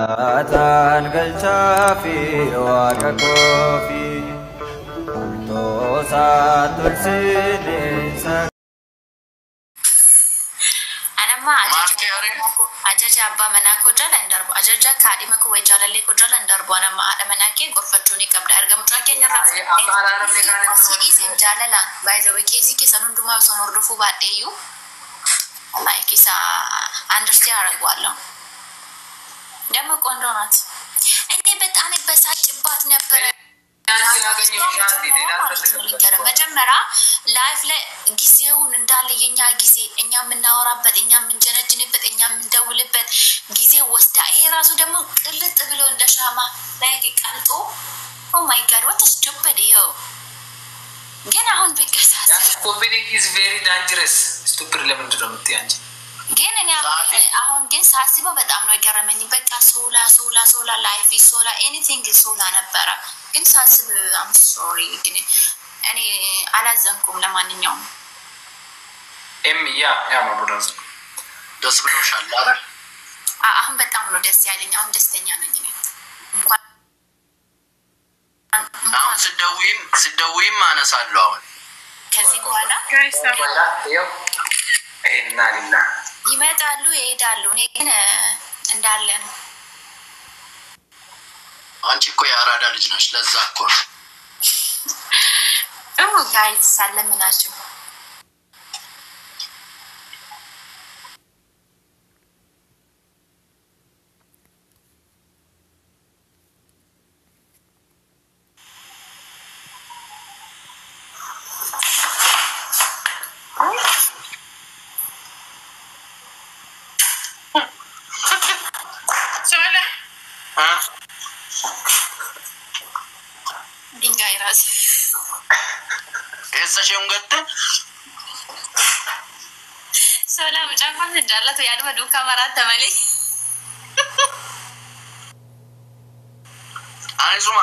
Atan galchafi waaqa koofi Toosaa tulsiinsa. Anamma ajaja abbaa manaa koo jalaan darbu ajaja kaadhima koo wayii jaalallee koo jalaan darbu anamma haadha manaa kee gorfachuu ni qabda argamtu keenya irraa siidhiisiin jaalalaan baay'ee keezii keessan hundumaa osoo hordofuu baadheeyyuu like isa አንደርስታንድ አደርገዋለሁ ደግሞ ቆንጆ ናት እኔ በጣም በሳጭባት ነበር መጀመሪያ ላይፍ ላይ ጊዜውን እንዳለ የኛ ጊዜ እኛ የምናወራበት እኛ የምንጀነጅንበት እኛ የምንደውልበት ጊዜ ወስዳ ይሄ ራሱ ደግሞ ቅልጥ ብሎ እንደ ሻማ ላይክ ቀልጦ ኦ ማይ ጋድ what is stupid yo ግን አሁን ቢቀሳስ stupid is very dangerous stupid ለምንድን ነው የምትያንጂ ግን እኔ አሁን ግን ሳስበው በጣም ነው የገረመኝ በቃ ሶላ ላይፍ ሶላ ኤኒቲንግ ሶላ ነበር ግን ሳስብ I'm sorry ግን እኔ አላዘንኩም ለማንኛውም ያ ማብራዝ ደስ ብሎሻል አይደል አሁን በጣም ነው ደስ ያለኝ አሁን ደስተኛ ነኝ እኔ እንኳን አሁን ስደውይም አነሳለሁ አሁን ከዚህ በኋላ እና ሊላ ይመጣሉ ይሄዳሉ እኔ ግን እንዳለ ነው አንቺ እኮ ያራዳ ልጅ ነሽ ለዛ እኮ ጋይስ ሰላምናችሁ ሰላም ጫፋን እንዳላት ያድመዱ ካሜራት ተመለይ አይዙማ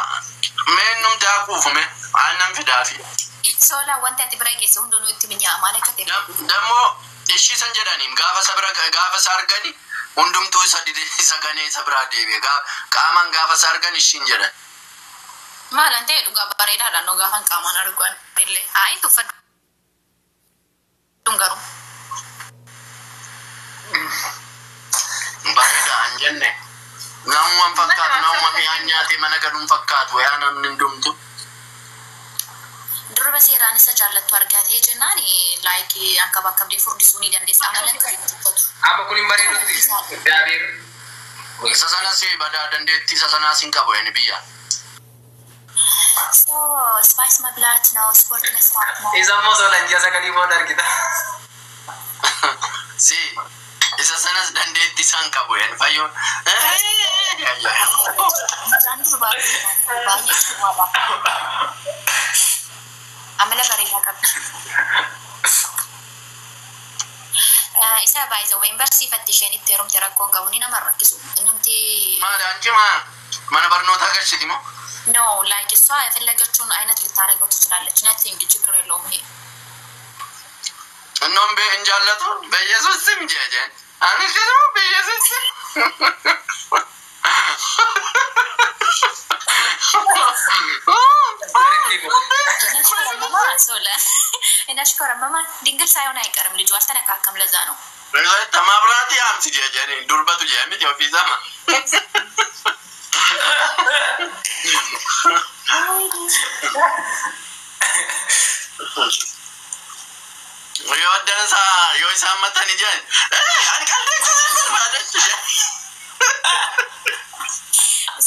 ምንም ታቁፍም አናም ፍዳፊ ሶላ ወንታ ትብራጌስ እንደሆነ እትምኛ ማለከተ ደሞ እሺ ሰንጀዳኒም ጋፈ ሳርገኒ ሁንዱም ቱ ሰዲደ ሰገኔ ሰብራ ዴቤ ቃማን ጋፈ ሳርገን እሺ እንጀዳ ማለንተ ዱጋ ባሬዳ ዳኖ ጋፋን ቃማን አርጓን ለለ አይ ተፈድ ዱንጋሩ ባሬዳ አንጀነ ናሙን ፈካት ናሙን ያኛቲ መነገዱን ፈካት ወያናን እንዱምቱ ድሮ በሴራን ሰጃለቱ አርጋቴ ጀናኒ ላይክ አንከባከብ ዲፎርዲሱኒ ደንደስ አመለከ ይተቱ አበኩሊን ባሬዶቲ ዳቢር ሰሰናሲ ባዳ ደንደቲ ሰሰናሲን ቀቦየን ቢያ so spice መብላት ነው ስፖርት መስራት ነው ኢዛሞ ሶላን ያዘጋሊ ሞዳር ጊታ si isa sanas dandeetti san qabu en fayo jandu baay'ee suwaba amala bareeda qabdi isa baay'ee way barsi fattishanitti yeroo rakkoon qabu ni nama rakkisu namti maadaanchi mana barnoota gashiti mo no like so የፈለገችውን አይነት ልታረገው ትችላለች nothing ችግር የለውም ይሄ እኖም በእንጃለቱ በኢየሱስ ስም ጀጀን አንከሩ በኢየሱስ እናሽኮራ ማማ ድንግል ሳይሆን አይቀርም ልጅ አልተነካከም ለዛ ነው ተማብራቲ አምሲ ጀጀን ዱርበቱ ጀምት ይወፊዛማ yo dansa yo samatan jan alkalde baadach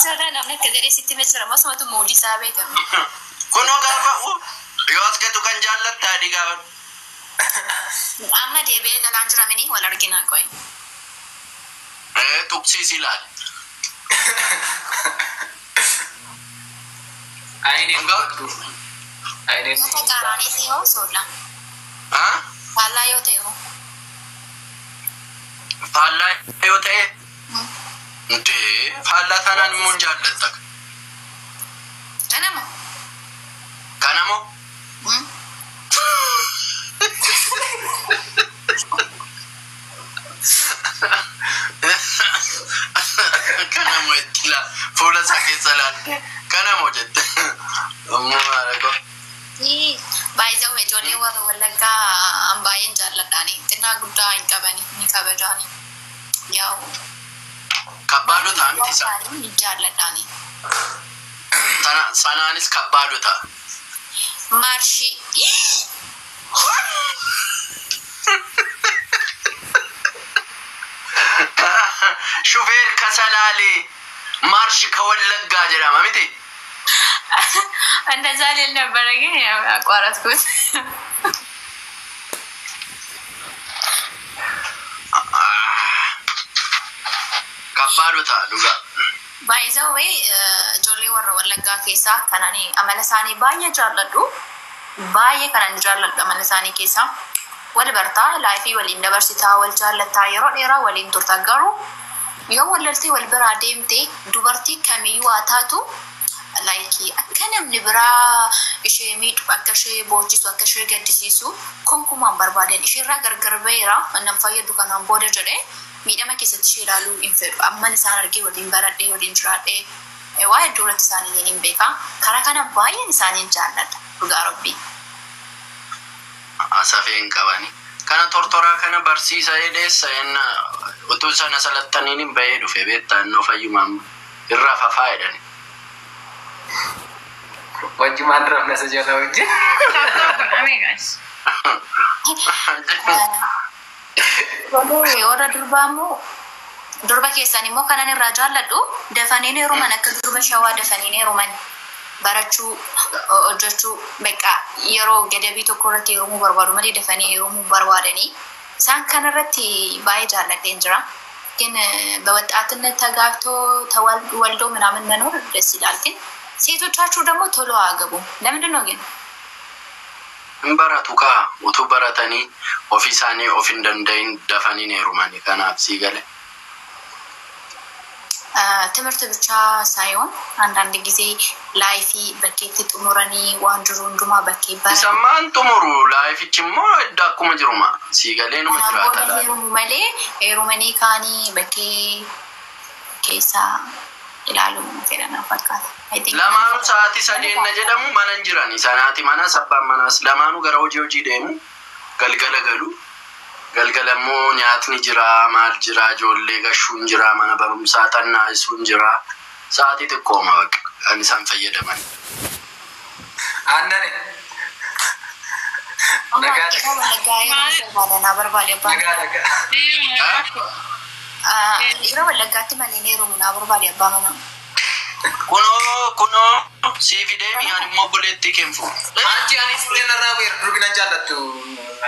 sada namne kadere sitti mejra masmatu modi sabe kam kono garba yo asketu kan jallat tadi gawan amma debe galanjra meni waladkina koy tuksi silal aini ngatu aini karani siyo sola ha pala yoteo nte pala tanan mun jallat kanamo Kana mo ittila fuula sakkeessa laatte kana mo jette ammoo maarako. By the way, ijoollee warra Wallaggaa baay'een jaalladhaani. Xinnaa guddaa hin qabani ni kabajaani. Yaa'u. Kabbaadota miti isaa. Ni jaalladhaani. Sanaanis kabbaadota. Marshi. Shufeer kasalaalee marshi kawallaggaa jedhama miti. እንደዛ ልል ነበረ ግን አቋረጥኩት። ከባዶታ ዱጋ ባይዘው ጆሌ ወረ ወለጋ ኬሳ ከናኒ አመለሳኒ ባየ ጃለዱ ባየ ከናኒ ጃለዱ አመለሳኒ ኬሳ ወል በርታ ላይፊ ወል እንደበርሲታ ወል ጃለታ የሮ ዴራ ወል እንቱርታጋሩ yoo wallalti wal bira deemte dubartii kamiyyuu ataatu like akkanamni biraa ishee miidhu akka ishee boochisu akka ishee gaddisiisu konkumaan barbaaden isheerraa gargar ba'eera annam fayyadu kanaan booda jedhee miidhama keessatti ishee ilaaluu hin fedhu amman isaan argee waliin baradhee waliin jiraadhee waa'ee duratti isaanii hin beeka karaa kana baay'een isaanii jaalladha dhugaa rabbii. Asafeen qabani kana tortoraa kana barsiisa edeessa enna utuu sana salattaniin bahee dhufe beektaannoo fayyumaan irraa fafaa jedhani. Wajjumaan rafna isa jala wajjin. Warra durbaamoo durba keessan immoo kanan irraa jaalladhu dafaniin heeruman akka durba shawaa dafaniin heeruman barachuu hojjechuu beekaa yeroo gadabii tokko irratti heerumuu barbaadu malee dafanii heerumuu barbaadanii isaan kanarratti baay'ee jaalladheen jira. ግን በወጣትነት ተጋብቶ ተወልዶ ምናምን መኖር ደስ ይላል። ግን ሴቶቻችሁ ደግሞ ቶሎ አያገቡም። ለምንድን ነው ግን? እንበረቱካ ውቱ በረተኒ ኦፊሳኒ ኦፊን ደንደይን ደፈኒን ሄሩማኒ ከናፍ ሲገለ ትምህርት ብቻ ሳይሆን አንዳንድ ጊዜ ላይፊ በኬት ጥሙረኒ ዋንድሩ እንዱማ በኬ ባራ ሰማን ጥሙሩ ላይፊችሞ እዳኩመ ጅሩማ ሲገለ ነው መጅራታ መሌ ኤሩመኒ ካኒ በኬ ኬሳ ይላሉ ፈረና ፈካት ለማኑ ሰዓት ሰዴነ ጀደሙ ማንንጅራኒ ሰናቲ ማና ሰባ ማናስ ለማኑ ገራውጂ ወጂ ደሙ ገልገለገሉ ገልገለሞ ኛትኒ ጅራ ማል ጅራ ጆሌ ገሹን ጅራ ማና በሩምሳታና እሱን ጅራ ሰዓት ይጥቆማ በቃ አንሳን ፈየደማን አንነኔ ነጋደ ባለና በርባሌ ነጋደ ይሮ ወለጋት ማለኔ ሩሙና በርባሌ አባመና ኩኖ ሲቪዴሚ አን ሞቡሌቲ ከንፉ አንቺ አኒ ፍሬና ራዌር ሩቢና ጃለቱ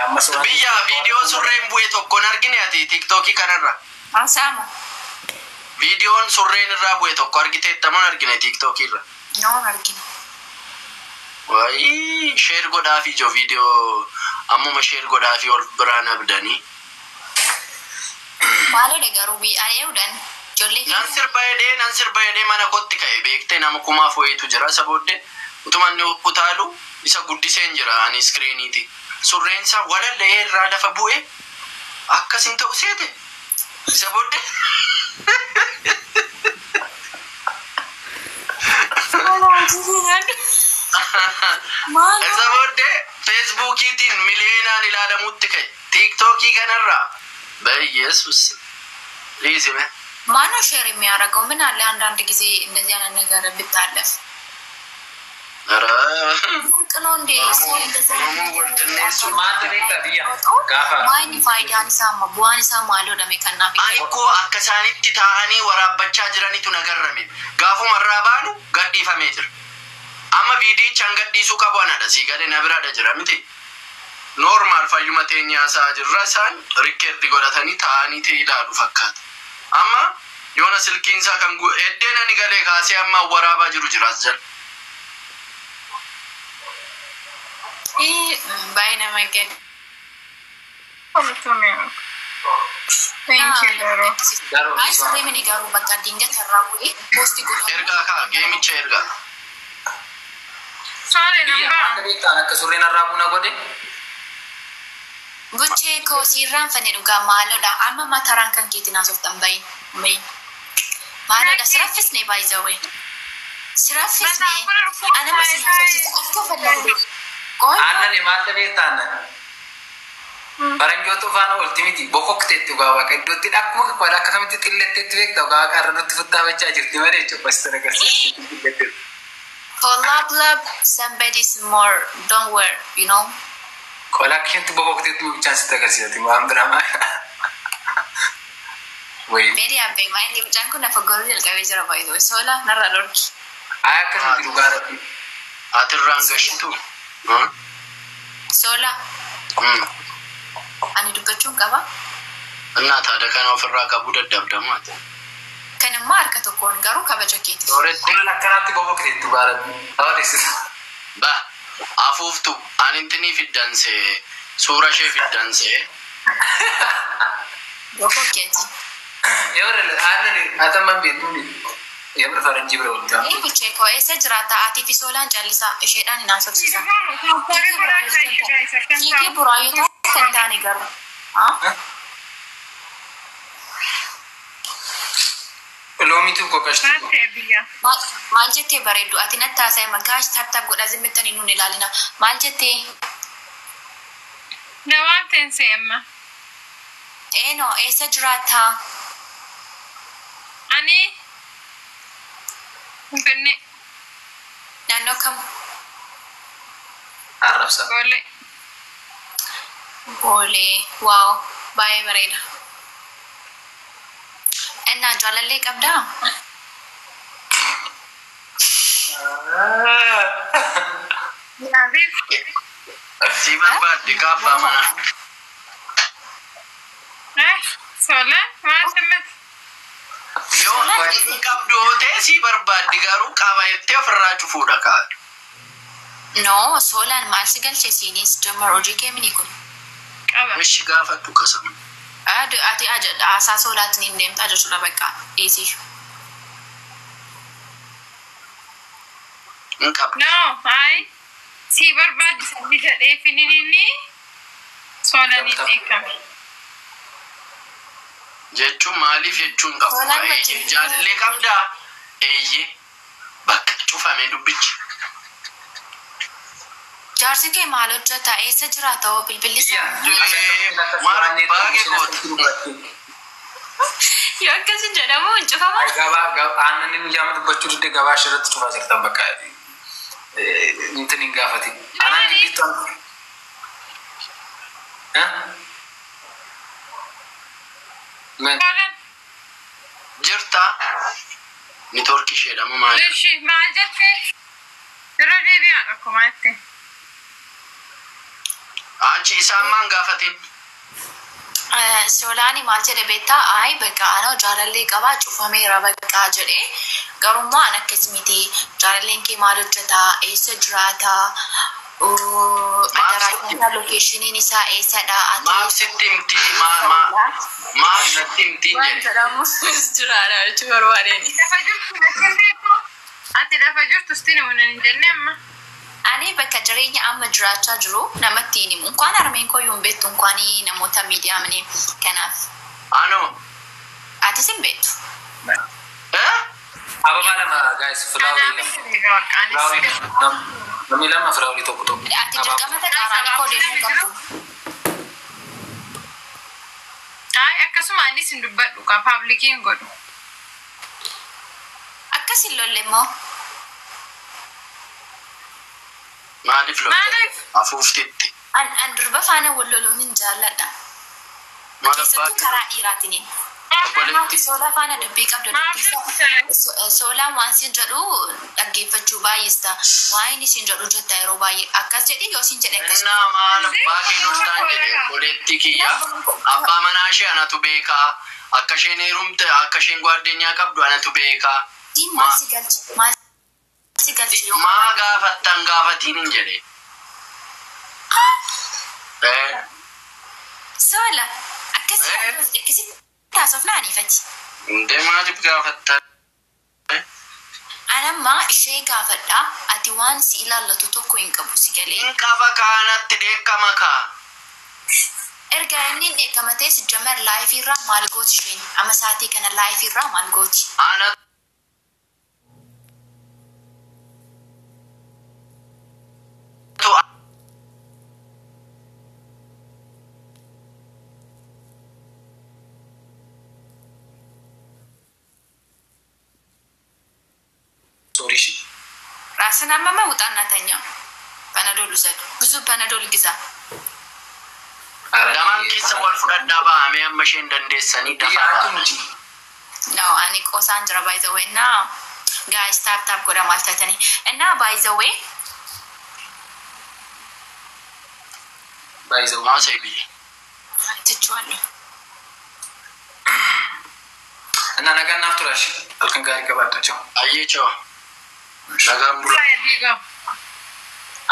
አማሶራ ቢያ ቪዲዮ ሱሬን ቡኤ ቶኮን አርጊኔ አቲ ቲክቶክ ከነራ አንሳማ ቪዲዮን ሱሬን ራ ቡኤ ቶኮ አርጊቴ ተመን አርጊኔ ቲክቶክ ይራ ነው አርጊኔ ወይ ሼር ጎዳፊ ጆ ቪዲዮ አሙመ ሼር ጎዳፊ ኦል ብራና ብዳኒ ማለ ነገሩ ቢ አየውደን ጆሌ ናንስር ባይዴ ማና ኮቲ ካይ ቤክቴ ናም ኩማ ፎይቱ ጅራ ሰቦደ ኡቱማን ኡታሉ ኢሳ ጉዲሴን ጅራ አኒ ስክሪኒቲ ሱሬንሳ ወለለ ኤራ ለፈ ቡኤ አከሲን ተውሴቴ ሰቦደ ሰቦደ ፌስቡኪቲን ሚሊዮናን ኢላለሙት ከይ ቲክቶክ ከነራ በኢየሱስ ሊዝመ ማኑ ሼር የሚያደርገው ምን አለ አንዳንድ ጊዜ እንደዚህ አይነት ነገር ብታለፍ አረ ቅኖ እንደ ሰው እንደዚህ እሱ ማድረግ ታዲያ ጋፋ ማይኒ ፋይዳን ሳማ ቡዋን ሳማ አለው ደሜከና አይኮ አከሳኒቲ ታኒ ወራበቻ ጅራኒቱ ነገረሜ ጋፉ መራባኑ ገዲፈሜ ጅር አማ ቪዲዮ ቻንገዲሱ ከቦና ደሲ ገደ ነብራ ደጅራምቲ ኖርማል ፋዩመቴኛ ሳጅራሳን ሪከርድ ጎዳታኒ ታኒ ተይላሉ ፈካት አማ የሆነ ስልኪንሳ ከንጉ ኤደነኒ ገሌ ካሲ አማ ወራባ ጅሩ ጅራዘል ባይነ መንገድ Thank you, Daro. አይ ሶሪ ምን ይጋሩ በቃ ድንገት ተራቡይ ፖስት ይጎዳ ኤርጋ ካ ጌሚቼ ኤርጋ Sorry, ያ Namba. አንደቤታ ከሱሬና ራቡና ጎዴ ጉቼ ኮሲራን ፈኔ ዱጋ ማሎዳ አማ ማታራን ከንኬቲና ሶፍተን ባይ Maana da siraffisne by the way. Siraffisne. Ana mas siraffisne akka fadlan. Anna ni mata betana. Barangyo tu fana ultimate bokokte tu gawa ka dotti akku ko da kamti tillette tu ek gawa ka ranut futta bacha jirti mare cho pastara ka tillette. For love, somebody's more, don't worry, you know. Collection to bokokte tu chance ta kasi ti am drama. Wait. Maybe I'm being mind you janko na fagol del kawejara by the way. Sola naralorki. Aya kan dilugara. Atirranga shitu. Sola. Ani dubbachuu qaba. Annaa taada kana ofirraa qabu daddabdamaati. Kan amma harka tokkoon garuu kabaja keeti. Kun akkanaatti bobokte tu gara. Awaalis. Ba afuuftu anintini fiddanse suura ishee fiddanse. Bokokeeti. Yawre aanani ataman beetuni. Yamra faranji bira wanta. Bichee koo eessa jiraata ati fi Soolaan callisaa isheedhaan hin haasofsiisa. Hiikii buraayyuu kan taane garuu. Loomitu kokashtu. Maal jettee bareeddu ati natti haasa'e magaash taphtaaf godha zimmittanii nun ilaalina. Maal jettee? Nawaan teense amma. Eenoo eessa jiraata? Ani Finne. Naannoo kam? Arrabsa. Boolee. Boolee. Waaw baay'ee bareeda. Ennaa jaalallee qabdaa? Yaabif. Si barbaadde kaabbaa mana. Sola maal sirnatti? Yoo qabdu ta'e si barbaadde garuu qaba jettee ofirraa cufuudha kaa'u. No, Soolaan maal si galche siinis jamar hojii keemini kun. Qaba. Mishi gaafattu kasama. Ati haasaa Soolaatiin hin deemtaa jechuudha bakka dhiisii. Hin qabdu. No, ai. Si barbaaddi sabbi jedhee finiinni Soolaan hin beekame. Jechuun maaliif jechuun qabu? Jaalallee qabdaa? Eeyyee. Bakka cufame dubbichi. Jaarsi kee maal hojjeta? Eessa jiraata hoo bilbilli isaa? Yoo akkasiin jedhamu hin cufamu? Gabaa aannan inni jaama dubbachuu didde gabaa shirratti cufaa jirtan bakka intin hin gaafati. Anaan giddittan. Jirta niitoorkii isheedhamu maali? Lishi maal jettee? Irra deebi'aan akkuma jettee. Anchi isaan maan gaafatin? Soolaani maal jedhe beektaa? Ayi bakka anoo jaalallee qabaa cufameera bakka jedhee garummaa an akkas miti jaalalleen kee maal hojjetaa? Eessa jiraataa? Agaraagaa lokeeshiniin isaa eessadha? Maaf sitti himtii? Maaf sitti himtii waan jedhamu jiraadha jechuu barbaadeen. Lafa jirtu natti beeku. Ati lafa jirtu sitini waan hin jenne amma. Ani bakka jireenya amma jiraachaa jiru namatti hin himu. Inkwaan harmeen koo yuun beektu inkwaan namoota miidiyaamni kanaaf. Anoo? Atis hin beektu. Ababa nama guys flower. Namni lama flower tokko tokko. Ati dirqama taqaaraan koo deemuu qabdu. Ai akkasuma anis hin dubbadhu ka publikiin godhu. Akkasin lolle immoo. Maaliif lolle? Maaliif? Afuuftitti. An durba faana wal loluun hin jaalladha. Keessattuu karaa dhiiraatiin. Soolaa faana dubbii qabda dubbisa. Soolaan waan siin jedhu dhaggeeffachuu baay'ista. Waan inni siin jedhu jetta yeroo baay'ee akkas jedhi yoo siin jedhe akkas. Innaa maal baay'ee nostaan jedhe koleetti kiyya. Abbaa manaa ishee anatu beekaa. Akka isheen heerumte akka isheen gwaddeenyaa qabdu anatu beekaa. Maal si galchi? Maal si galchi? Maa gaafattan gaafatiin hin jedhe. Soola akkasitti taasofnaa aniifati. Indee maaliif gaafattan? Anammaa ishee gaafadhaa ati waan si ilaallatu tokko hin qabu si galee. Hin qaba kaanatti dheekkama kaa. erga inni dheekkamatee si jamar laayif irraa maal gooti isheen amma sa'aatii kana laayif irraa maal gooti Ana Sorry shi. ራስን አመመ ውጣና ተኛ ፓናዶል ውሰድ ብዙ ፓናዶል ግዛ Lamaan keessa wal fudhadhaa ba'amee amma isheen dandeessanii dafaa ba'amti. No, ani qosaan jira by the way now. Guys, tap godha maal taatanii. And now by the way, Baay'ee Maa seebi. tichuwalu. እና ነገ እናፍጥራሽ አልከን ጋር ይገባታቸው Ayyee cewa. Nagaan bula.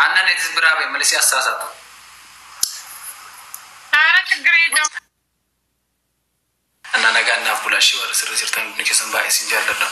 አናን የተዝብራበ መልስ ያሳሳቱ እና ነገ እናፍጥራሽ ወደ ስር ስርተን ንከሰን ባይስ እንጃለና